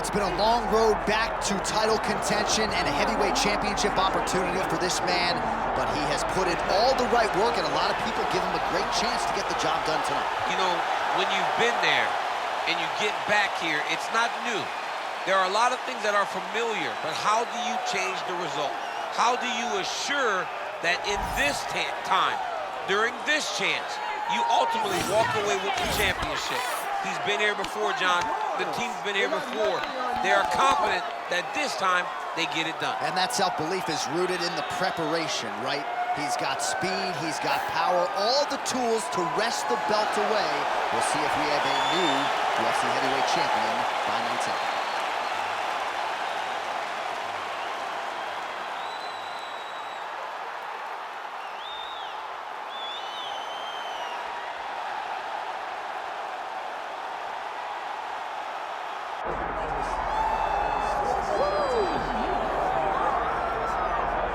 it's been a long road back to title contention and a heavyweight championship opportunity for this man, but he has put in all the right work, and a lot of people give him a great chance to get the job done tonight. You know, when you've been there and you get back here, it's not new. There are a lot of things that are familiar, but how do you change the result? How do you assure that in this time, during this chance, you ultimately walk away with the championship? He's been here before, John. The team's been here before. They are confident that this time they get it done. And that self-belief is rooted in the preparation, right? He's got speed, he's got power, all the tools to wrest the belt away. We'll see if we have a new UFC heavyweight champion by night's end.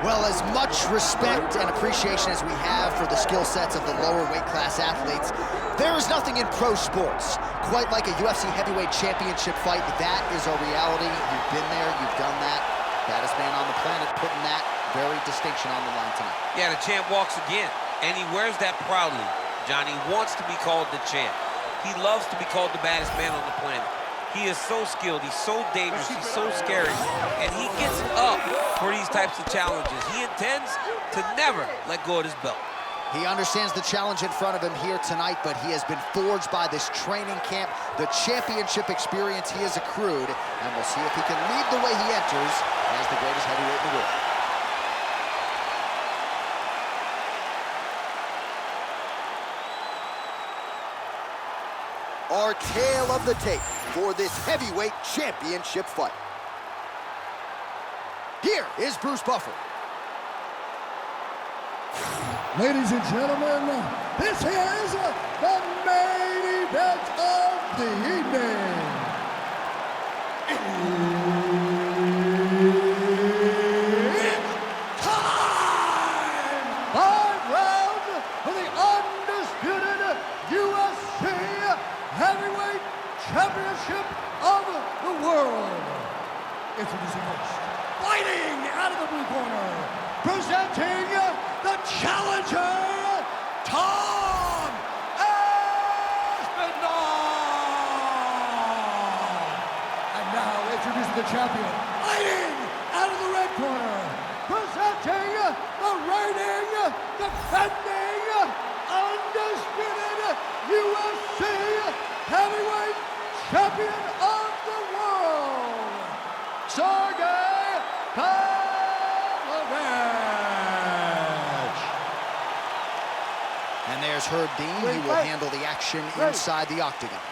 Well, as much respect and appreciation as we have for the skill sets of the lower weight class athletes, there is nothing in pro sports quite like a UFC heavyweight championship fight. That is a reality. You've been there, you've done that. Baddest man on the planet putting that very distinction on the line tonight. Yeah, the champ walks again, and he wears that proudly. Johnny wants to be called the champ. He loves to be called the baddest man on the planet. He is so skilled, he's so dangerous, he's so scary, and he gets up for these types of challenges. He intends to never let go of his belt. He understands the challenge in front of him here tonight, but he has been forged by this training camp, the championship experience he has accrued, and we'll see if he can lead the way he enters as the greatest heavyweight in the world. Our tale of the tape for this heavyweight championship fight. Here is Bruce Buffer. Ladies and gentlemen, this is the main event of the evening. It's time! 5 rounds for the undisputed UFC Heavyweight Championship of the world. Introducing first, fighting out of the blue corner, presenting the challenger, Tom Aspinall. And now introducing the champion, fighting out of the red corner, presenting the reigning, defending, undisputed UFC Heavyweight Champion of the world, Sergei Pavlovich. And there's Herb Dean. He will handle the action inside the octagon.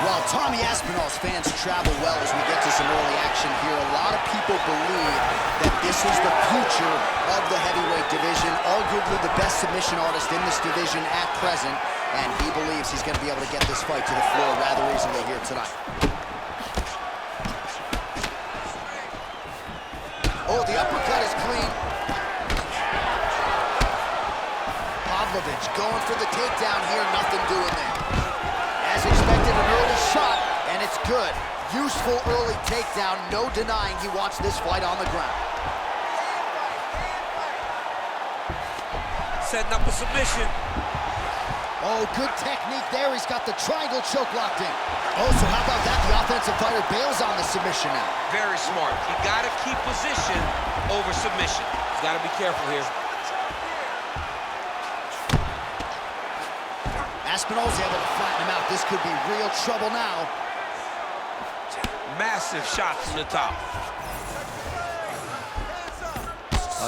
While Tommy Aspinall's fans travel well as we get to some early action here, a lot of people believe that this is the future of the heavyweight division, arguably the best submission artist in this division at present, and he believes he's going to be able to get this fight to the floor rather easily here tonight. Oh, the uppercut is clean. Pavlovich going for the takedown here, nothing doing there. As expected, an early shot, and it's good. Useful early takedown, no denying he wants this fight on the ground. Setting up a submission. Oh, good technique there. He's got the triangle choke locked in. Oh, so how about that? The offensive fighter bails on the submission now. Very smart. You gotta keep position over submission. He's gotta be careful here. Aspinall's able to flatten him out. This could be real trouble now. Massive shot from the top.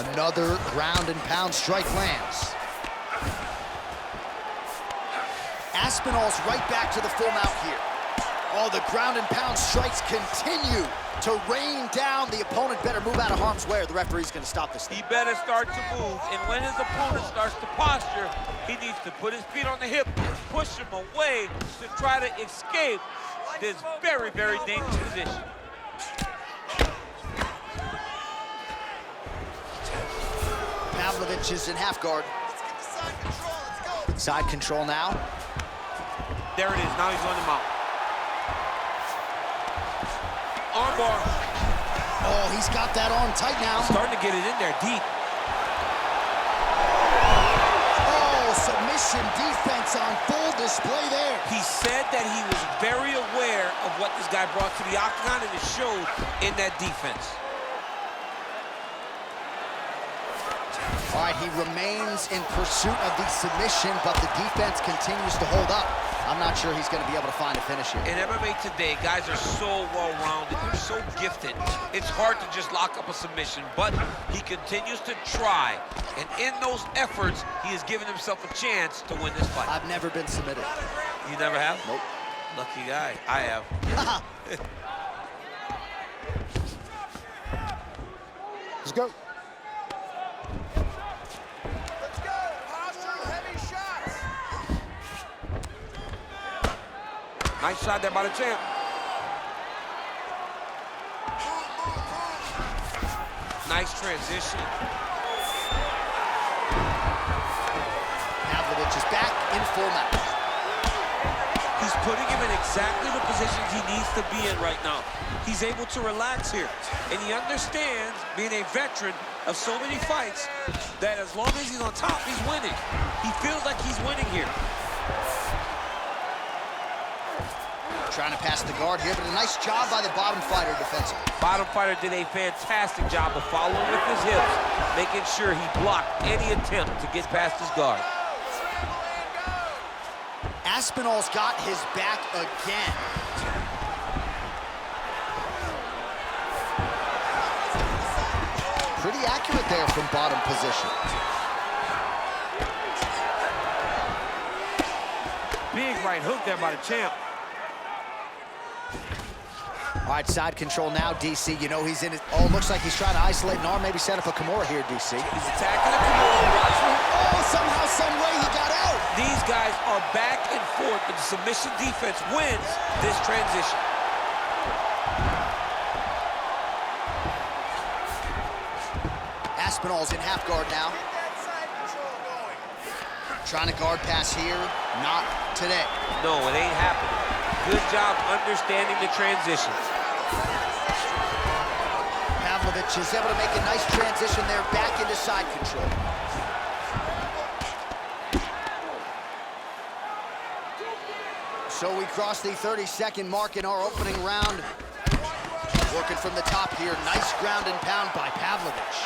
Another ground and pound strike lands. Aspinall's right back to the full mount here. Oh, the ground and pound strikes continue to rain down. The opponent better move out of harm's way or the referee's going to stop this thing. He better start to move, and when his opponent starts to posture, he needs to put his feet on the hip, push him away to try to escape this very, very dangerous position. Pavlovich is in half guard. Side control now. There it is, now he's on the mount. Armbar. Oh, he's got that arm tight now. Starting to get it in there deep. Oh, submission defense on full display there. He said that he was very aware of what this guy brought to the octagon, and it showed in that defense. All right, he remains in pursuit of the submission, but the defense continues to hold up. I'm not sure he's going to be able to find a finish here. In MMA today, guys are so well-rounded. They're so gifted. It's hard to just lock up a submission, but he continues to try. And in those efforts, he has given himself a chance to win this fight. I've never been submitted. You never have? Nope. Lucky guy. I have. Let's go. Nice shot there by the champ. Nice transition. Pavlovich is back in full mount. He's putting him in exactly the positions he needs to be in right now. He's able to relax here. And he understands, being a veteran of so many fights, that as long as he's on top, he's winning. He feels like he's winning here. Trying to pass the guard here, but a nice job by the bottom fighter defensively. Bottom fighter did a fantastic job of following with his hips, making sure he blocked any attempt to get past his guard. Aspinall's got his back again. Pretty accurate there from bottom position. Big right hook there by the champ. All right, side control now, DC. You know he's in it. Oh, looks like he's trying to isolate an arm, maybe set up a Kimura here, DC. He's attacking the Kimura. Watch him. Oh, somehow, some way he got out. These guys are back and forth, but the submission defense wins this transition. Aspinall's in half guard now. Trying to guard pass here. Not today. No, it ain't happening. Good job understanding the transitions. Pavlovich is able to make a nice transition there back into side control. So we cross the 30-second mark in our opening round. Working from the top here. Nice ground and pound by Pavlovich.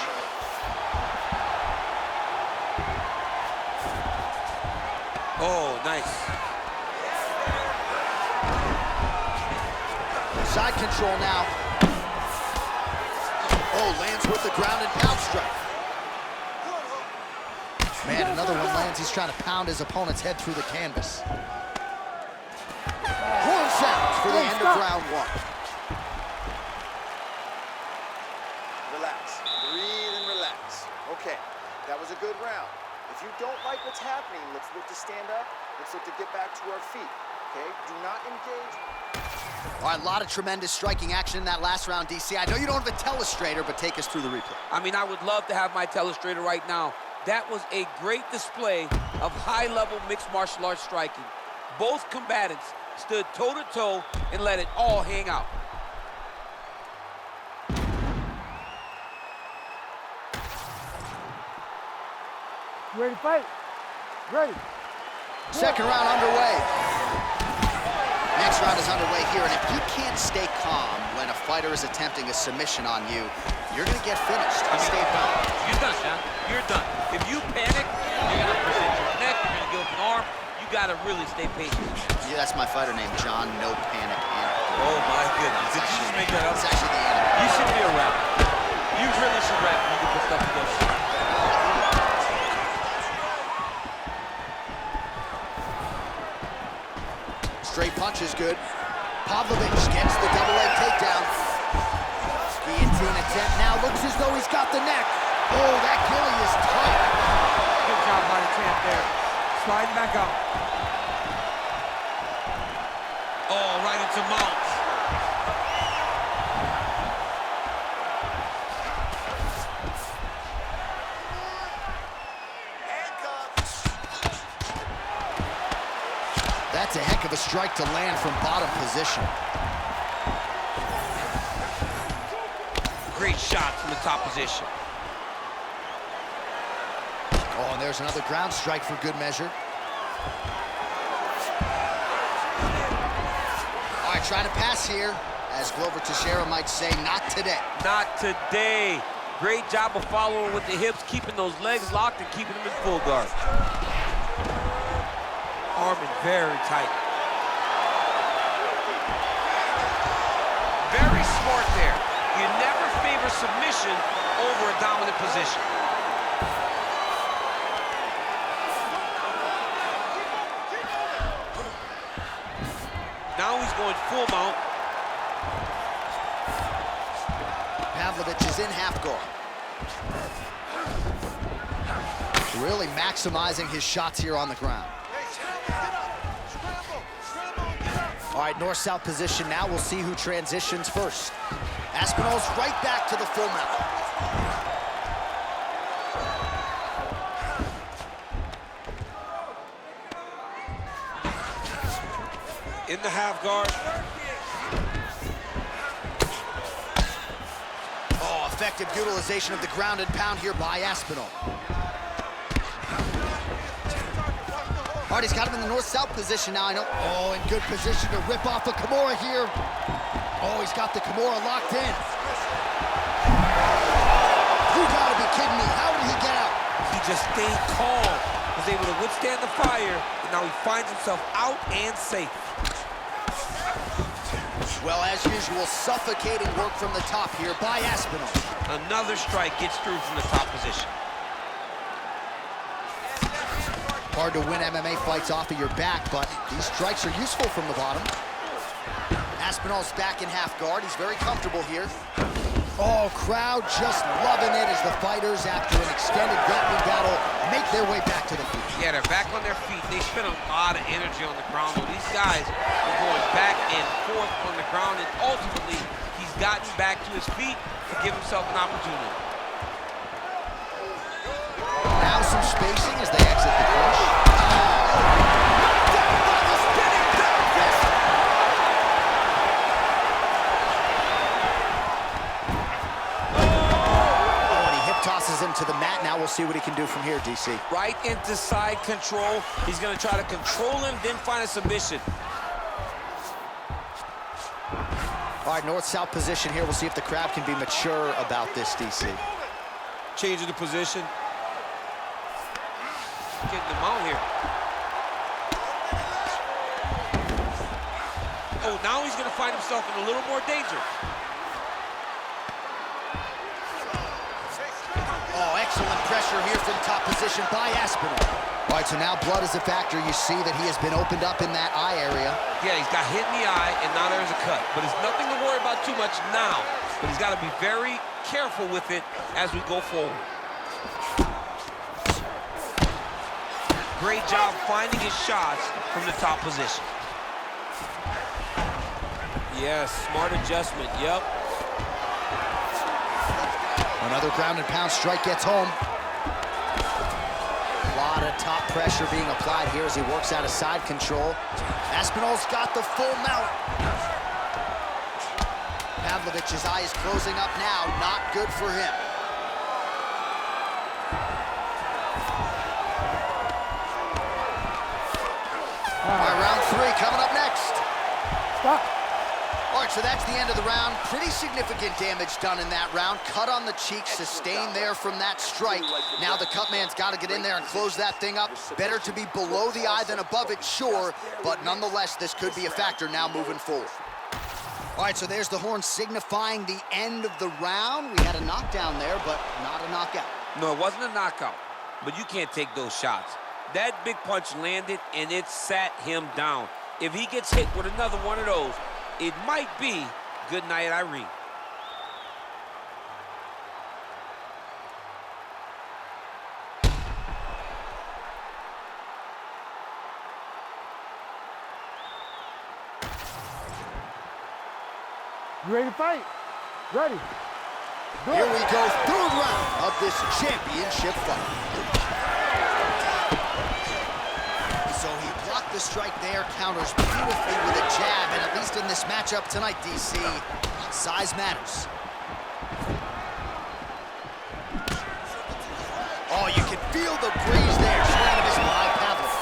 Oh, nice. Side control now. Oh, lands with the ground and pound strike. Man, another one lands. He's trying to pound his opponent's head through the canvas. Horn sounds for the end of round one. Relax. Breathe and relax. Okay, that was a good round. If you don't like what's happening, let's look to stand up. Let's look to get back to our feet. Okay? Do not engage. All right, a lot of tremendous striking action in that last round, DC. I know you don't have a telestrator, but take us through the replay. I mean, I would love to have my telestrator right now. That was a great display of high-level mixed martial arts striking. Both combatants stood toe-to-toe and let it all hang out. You ready to fight? Ready. Second round underway. Next round is underway here, and if you can't stay calm when a fighter is attempting a submission on you, you're going to get finished. Stay calm. You're done, Sean. You're done. If you panic, you're going to present your neck, you're going to give up an arm. You got to really stay patient. Yeah, that's my fighter named John No Panic Animal. Oh, my goodness. Did you just make that up? It's actually the animal. You should be a rapper. You really should rap when you can put stuff together. Straight punch is good. Pavlovich gets the double leg takedown. Guillotine attempt now. Looks as though he's got the neck. Oh, that gilly is tight. Good job by the champ there. Sliding back up. Oh, right into mount. That's a heck of a strike to land from bottom position. great shots from the top position. Oh, and there's another ground strike for good measure. All right, trying to pass here. As Glover Teixeira might say, not today. Not today. Great job of following with the hips, keeping those legs locked and keeping them in full guard. Arm in very tight. Very smart there. You never favor submission over a dominant position. Now he's going full mount. Pavlovich is in half guard. Really maximizing his shots here on the ground. All right, north-south position now. We'll see who transitions first. Aspinall's right back to the full mount. In the half guard. Oh, effective utilization of the ground and pound here by Aspinall. All right, he's got him in the north-south position now. I know. Oh, in good position to rip off a Kimura here. Oh, he's got the Kimura locked in. You gotta be kidding me. How did he get out? He just stayed calm, was able to withstand the fire, and now he finds himself out and safe. Well, as usual, suffocating work from the top here by Aspinall. Another strike gets through from the top position. Hard to win MMA fights off of your back, but these strikes are useful from the bottom. Aspinall's back in half guard. He's very comfortable here. Oh, crowd just loving it as the fighters, after an extended grappling battle, make their way back to the feet. Yeah, they're back on their feet. They spend a lot of energy on the ground. So these guys are going back and forth on the ground, and ultimately, he's gotten back to his feet to give himself an opportunity. Now some spacing as they exit the clinch. Tosses him to the mat. Now we'll see what he can do from here, DC. Right into side control. He's going to try to control him, then find a submission. All right, north-south position here. We'll see if the crowd can be mature about this, DC. Changing the position. Getting them out here. Oh, now he's going to find himself in a little more danger. Oh, excellent pressure here from top position by Aspinall. All right, so now blood is a factor. You see that he has been opened up in that eye area. Yeah, he's got hit in the eye, and now there's a cut. But it's nothing to worry about too much now. But he's got to be very careful with it as we go forward. Great job finding his shots from the top position. Yes, smart adjustment, yep. Another ground and pound strike gets home. A lot of top pressure being applied here as he works out of side control. Aspinall's got the full mount. Pavlovich's eye is closing up now. Not good for him. All right, round 3 coming up next. Stop. All right, so that's the end of the round. Pretty significant damage done in that round. Cut on the cheek, sustained there from that strike. Now the cut man's got to get in there and close that thing up. Better to be below the eye than above it, sure, but nonetheless, this could be a factor now moving forward. All right, so there's the horn signifying the end of the round. We had a knockdown there, but not a knockout. No, it wasn't a knockout, but you can't take those shots. That big punch landed, and it sat him down. If he gets hit with another one of those, it might be good night, Irene. You ready to fight? Ready. Go. Here we go, third round of this championship fight. So he blocked the strike there, counters beautifully with a jab, and at least in this matchup tonight, DC, size matters. Feel the breeze there. Swing and a miss by Pavlovich.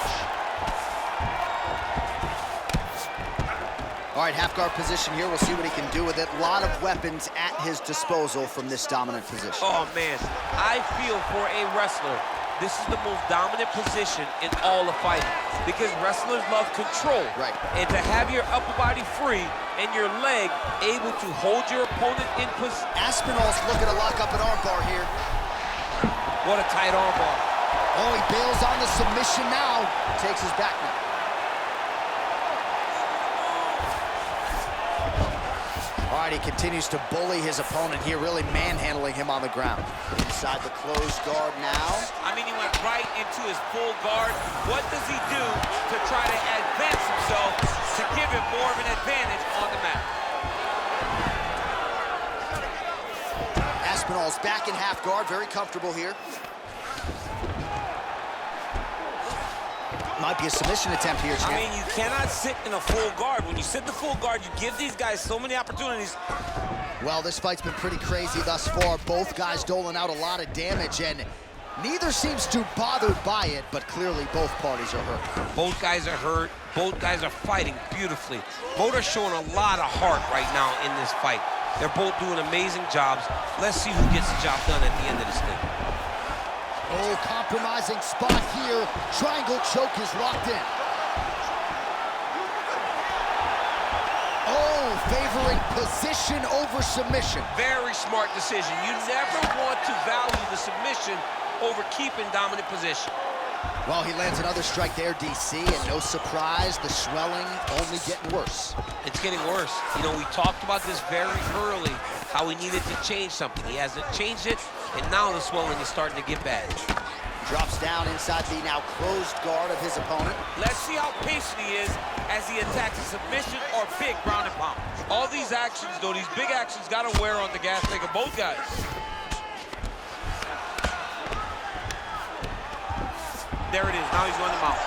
All right, half guard position here. We'll see what he can do with it. A lot of weapons at his disposal from this dominant position. Oh, man, I feel for a wrestler, this is the most dominant position in all of fighting because wrestlers love control. Right. And to have your upper body free and your leg able to hold your opponent in position. Aspinall's looking to lock up an armbar here. What a tight armbar. Oh, he bails on the submission now. Takes his back now. All right, he continues to bully his opponent here, really manhandling him on the ground. Inside the closed guard now. I mean, he went right into his full guard. What does he do to try to advance himself to give him more of an advantage on the mat? Aspinall's back in half guard, very comfortable here. Might be a submission attempt here, champ. I mean, you cannot sit in a full guard. When you sit in the full guard, you give these guys so many opportunities. Well, this fight's been pretty crazy thus far. Both guys doling out a lot of damage, and neither seems too bothered by it, but clearly both parties are hurt. Both guys are hurt. Both guys are fighting beautifully. Both are showing a lot of heart right now in this fight. They're both doing amazing jobs. Let's see who gets the job done at the end of this thing. Oh, compromising spot here. Triangle choke is locked in. Oh, favoring position over submission. Very smart decision. You never want to value the submission over keeping dominant position. Well, he lands another strike there, DC, and no surprise, the swelling only getting worse. It's getting worse. You know, we talked about this very early, how he needed to change something. He hasn't changed it, and now the swelling is starting to get bad. Drops down inside the now closed guard of his opponent. Let's see how patient he is as he attacks a submission or big ground and pound. All these actions, though, these big actions got to wear on the gas tank of both guys. There it is. Now he's going to mount.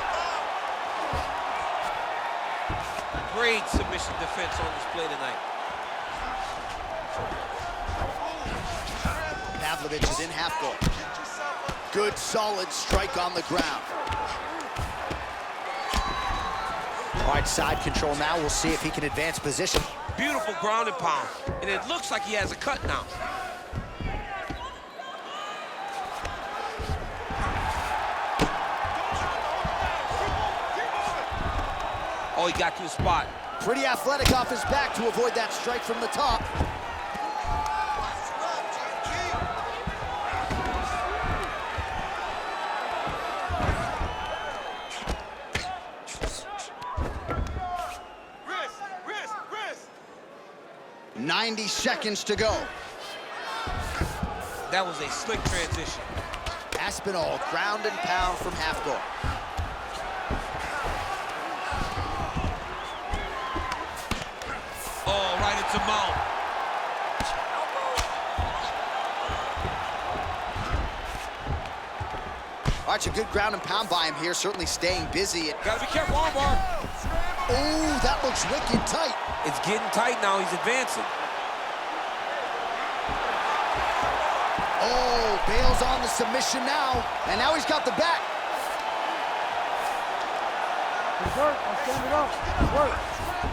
Great submission defense on display tonight. Pavlovich is in half guard. Good, solid strike on the ground. All right, side control now. We'll see if he can advance position. Beautiful ground and pound. And it looks like he has a cut now. Oh, he got to his spot. Pretty athletic off his back to avoid that strike from the top. Wrist. 90 seconds to go. That was a slick transition. Aspinall, ground and pound from half guard. Oh, right into mount. All right, some good ground and pound by him here, certainly staying busy. Gotta be careful, armbar. Oh, that looks wicked tight. It's getting tight now, he's advancing. Oh, bails on the submission now, and now he's got the back. Work, I'll stand it up. Work.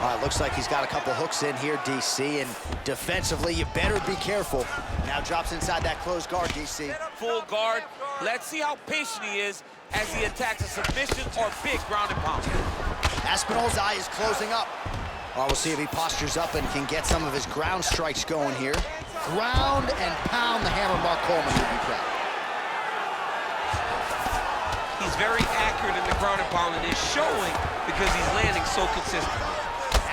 All right, looks like he's got a couple hooks in here, DC, and defensively, you better be careful. Now drops inside that closed guard, DC. Full guard. Let's see how patient he is as he attacks a submission or big ground and pound. Aspinall's eye is closing up. All right, we'll see if he postures up and can get some of his ground strikes going here. Ground and pound, the hammer Mark Coleman would be proud. He's very accurate in the ground and pound, and it's showing because he's landing so consistently.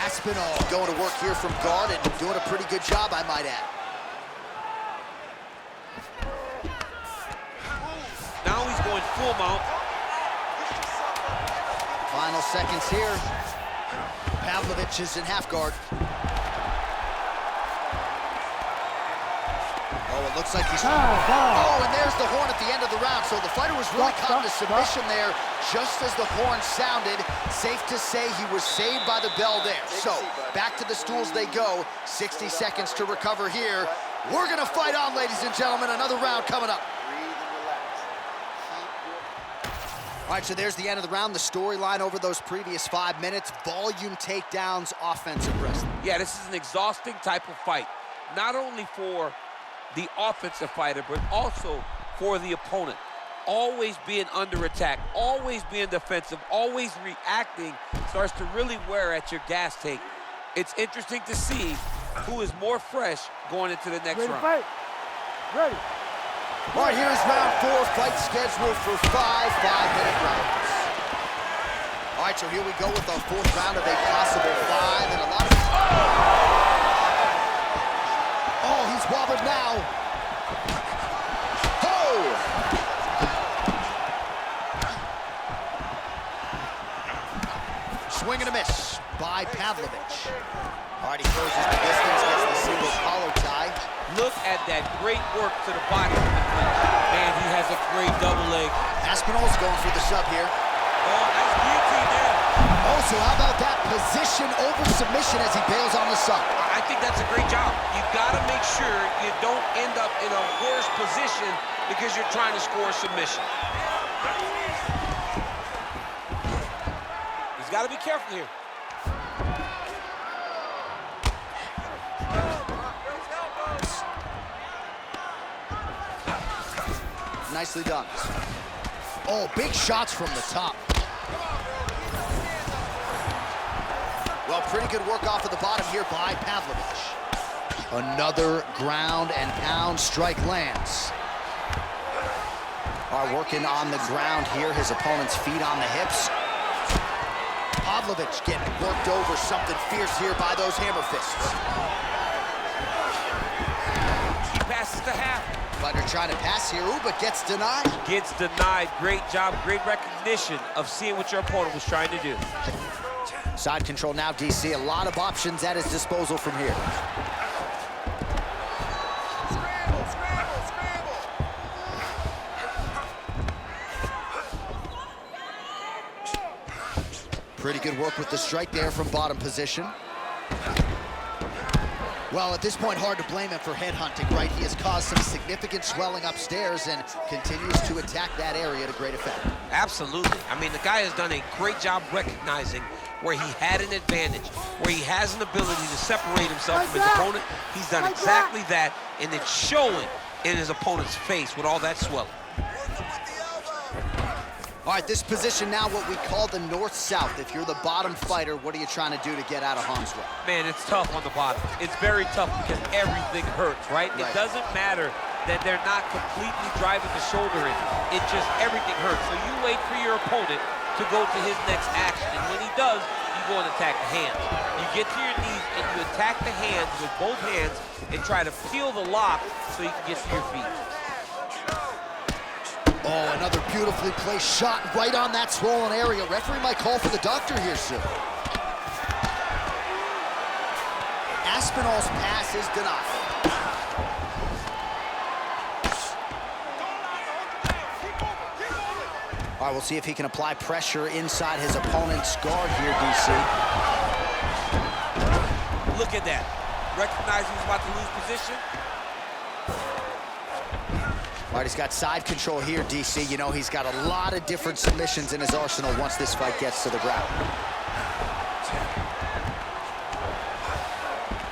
Aspinall going to work here from guard and doing a pretty good job, I might add. Now he's going full mount. Final seconds here. Pavlovich is in half guard. Oh, it looks like he's... Oh, and there's the horn at the end of the round. So the fighter was really caught in a submission there just as the horn sounded. Safe to say he was saved by the bell there. So back to the stools they go. 60 seconds to recover here. We're going to fight on, ladies and gentlemen. Another round coming up. Breathe and relax. Keep All right, so there's the end of the round. The storyline over those previous 5 minutes, volume takedowns, offensive wrestling. Yeah, this is an exhausting type of fight. Not only for the offensive fighter, but also for the opponent. Always being under attack, always being defensive, always reacting starts to really wear at your gas tank. It's interesting to see who is more fresh going into the next round. Fight. Ready. All right, here's round 4, fight scheduled for 5 5-minute rounds. All right, so here we go with our 4th round of a possible 5, and a lot of... Oh, he's wobbled now. Oh! Swing and a miss by Pavlovich. All right, he closes the distance, gets the single collar tie. Look at that great work to the body of the clinch. Man, he has a great double leg. Aspinall's going for the sub here. Oh, nice guillotine there. Oh, so how about that position over submission as he bails on the sub? I think that's a great job. You gotta make sure you don't end up in a worse position because you're trying to score a submission. He's gotta be careful here. Nicely done. Oh, big shots from the top. Well, pretty good work off of the bottom here by Pavlovich. Another ground and pound strike lands. Are working on the ground here. His opponent's feet on the hips. Pavlovich getting worked over, something fierce here by those hammer fists. He passes to half. Fighter trying to pass here, ooh, but gets denied. Gets denied. Great job, great recognition of seeing what your opponent was trying to do. Side control now, DC. A lot of options at his disposal from here. Scramble, scramble, scramble. Pretty good work with the strike there from bottom position. Well, at this point, hard to blame him for headhunting, right? He has caused some significant swelling upstairs and continues to attack that area to great effect. Absolutely. I mean, the guy has done a great job recognizing where he had an advantage, where he has an ability to separate himself from his opponent. He's done exactly that, and it's showing in his opponent's face with all that swelling. All right, this position now, what we call the north-south. If you're the bottom fighter, what are you trying to do to get out of harm's way? Man, it's tough on the bottom. It's very tough because everything hurts, right? It doesn't matter that they're not completely driving the shoulder in. It just, everything hurts. So you wait for your opponent to go to his next action. And when he does, you go and attack the hands. You get to your knees and you attack the hands with both hands and try to peel the lock so you can get to your feet. Oh, another beautifully placed shot right on that swollen area. Referee might call for the doctor here soon. Aspinall's pass is denied. All right, we'll see if he can apply pressure inside his opponent's guard here, DC. Look at that. Recognizing he's about to lose position. All right, he's got side control here, DC. You know, he's got a lot of different submissions in his arsenal once this fight gets to the ground.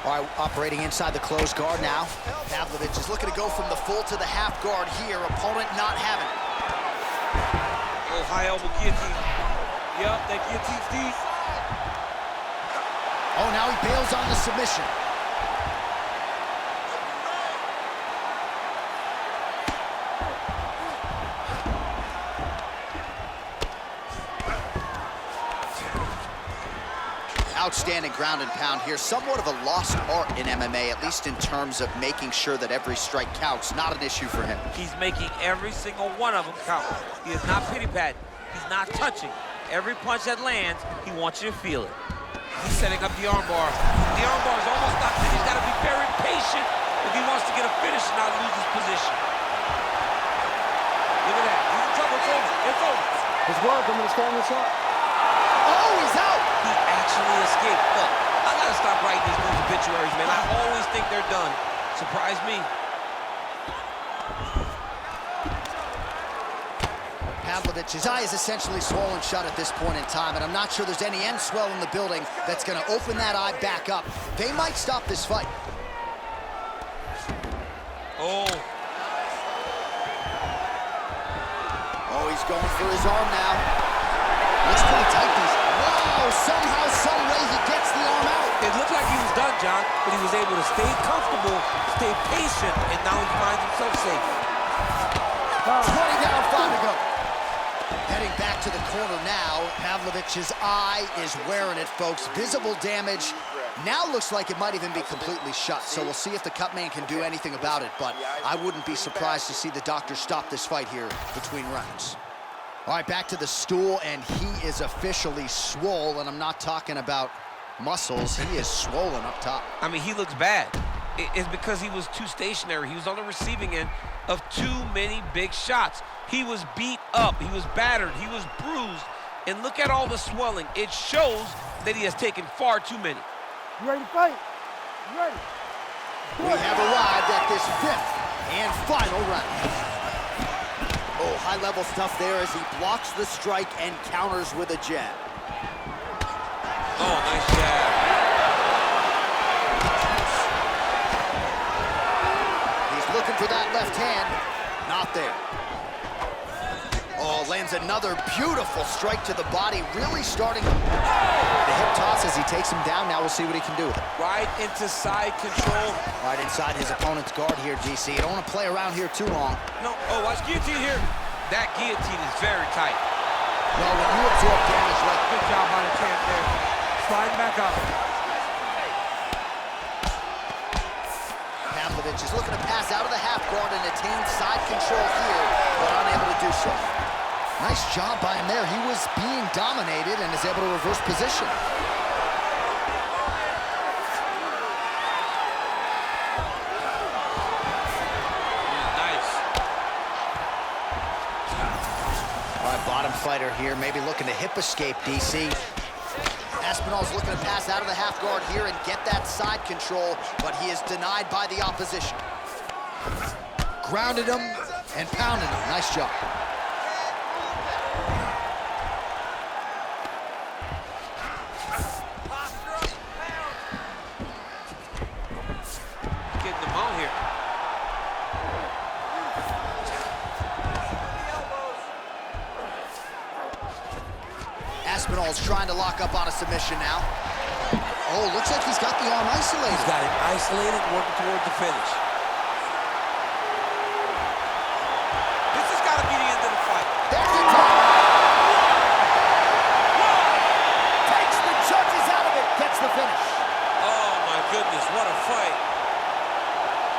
All right, operating inside the closed guard now. Pavlovich is looking to go from the full to the half guard here. Opponent not having it. Oh, high elbow guillotine. Yup, that guillotine's deep. Oh, now he bails on the submission. Outstanding ground and pound here. Somewhat of a lost art in MMA, at least in terms of making sure that every strike counts. Not an issue for him. He's making every single one of them count. He is not pity-patting. He's not touching. Every punch that lands, he wants you to feel it. He's setting up the armbar. The armbar is almost knocked in. He's got to be very patient if he wants to get a finish and not lose his position. Look at that. He's in trouble. It's over. It's over. His work, I'm going to stand this up. Oh, he's out! He actually escaped. Look, I got to stop writing these news obituaries, man. I always think they're done. Surprise me. Pavlovich's eye is essentially swollen shut at this point in time, and I'm not sure there's any end swell in the building that's going to open that eye back up. They might stop this fight. Oh. Oh, he's going for his arm now. Looks pretty tight, these. Wow, somehow, some way he gets the arm out. It looked like he was done, John, but he was able to stay comfortable, stay patient, and now he finds himself safe. 20 down, 5 to go. Heading back to the corner now. Pavlovich's eye is wearing it, folks. Visible damage. Now looks like it might even be completely shut, so we'll see if the cut man can do anything about it, but I wouldn't be surprised to see the doctor stop this fight here between rounds. All right, back to the stool, and he is officially swole, and I'm not talking about muscles. He is swollen up top. I mean, he looks bad. It's because he was too stationary. He was on the receiving end of too many big shots. He was beat up. He was battered. He was bruised. And look at all the swelling. It shows that he has taken far too many. You ready to fight? You ready? We have arrived at this 5th and final round. Oh, high-level stuff there as he blocks the strike and counters with a jab. Oh, nice jab. He's looking for that left hand. Not there. Oh, lands another beautiful strike to the body, really starting the hip toss as he takes him down. Now we'll see what he can do with it. Right into side control. Right inside his opponent's guard here, DC. You don't want to play around here too long. No, oh, watch guillotine here. That guillotine is very tight. Well, when you absorb damage like... Good job by the champ there. Sliding back up. Pavlovich is looking to pass out of the half guard and attain side control here, but unable to do so. Nice job by him there. He was being dominated and is able to reverse position. Nice. All right, bottom fighter here, maybe looking to hip escape, DC. Aspinall's looking to pass out of the half guard here and get that side control, but he is denied by the opposition. Grounded him and pounded him. Nice job. Getting them on here. Aspinall's trying to lock up on a submission now. Oh, looks like he's got the arm isolated. He's got it isolated, working towards the finish. This has got to be the end of the fight. There's the top. Takes the judges out of it. Gets the finish. Oh, my goodness, what a fight.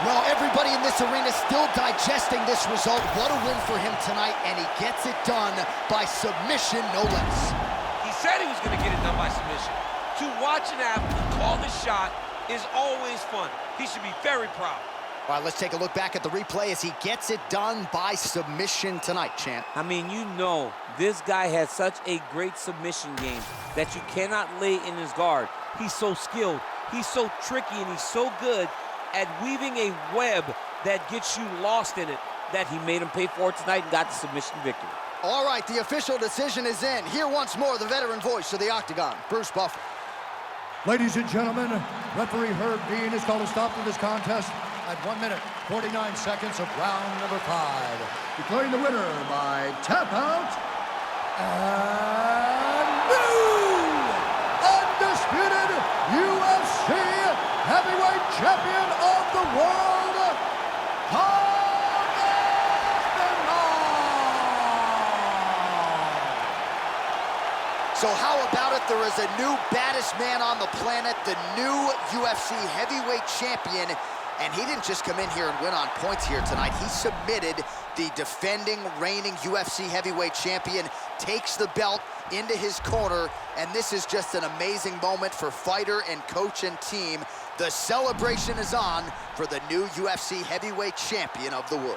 Well, everybody in this arena still digesting this result. What a win for him tonight, and he gets it done by submission, no less. He said he was going to get it done by submission. To watch an athlete call the shot is always fun. He should be very proud. All right, let's take a look back at the replay as he gets it done by submission tonight, champ. I mean, you know, this guy has such a great submission game that you cannot lay in his guard. He's so skilled, he's so tricky, and he's so good at weaving a web that gets you lost in it that he made him pay for it tonight and got the submission victory. All right, the official decision is in. Here once more, the veteran voice of the Octagon, Bruce Buffer. Ladies and gentlemen, referee Herb Dean has called a stop to this contest at 1 minute, 49 seconds of round number 5. Declaring the winner by tap out, and new undisputed UFC heavyweight champion of the world, So how about it? There is a new baddest man on the planet, the new UFC heavyweight champion, and he didn't just come in here and win on points here tonight. He submitted the defending, reigning UFC heavyweight champion, takes the belt into his corner, and this is just an amazing moment for fighter and coach and team. The celebration is on for the new UFC heavyweight champion of the world.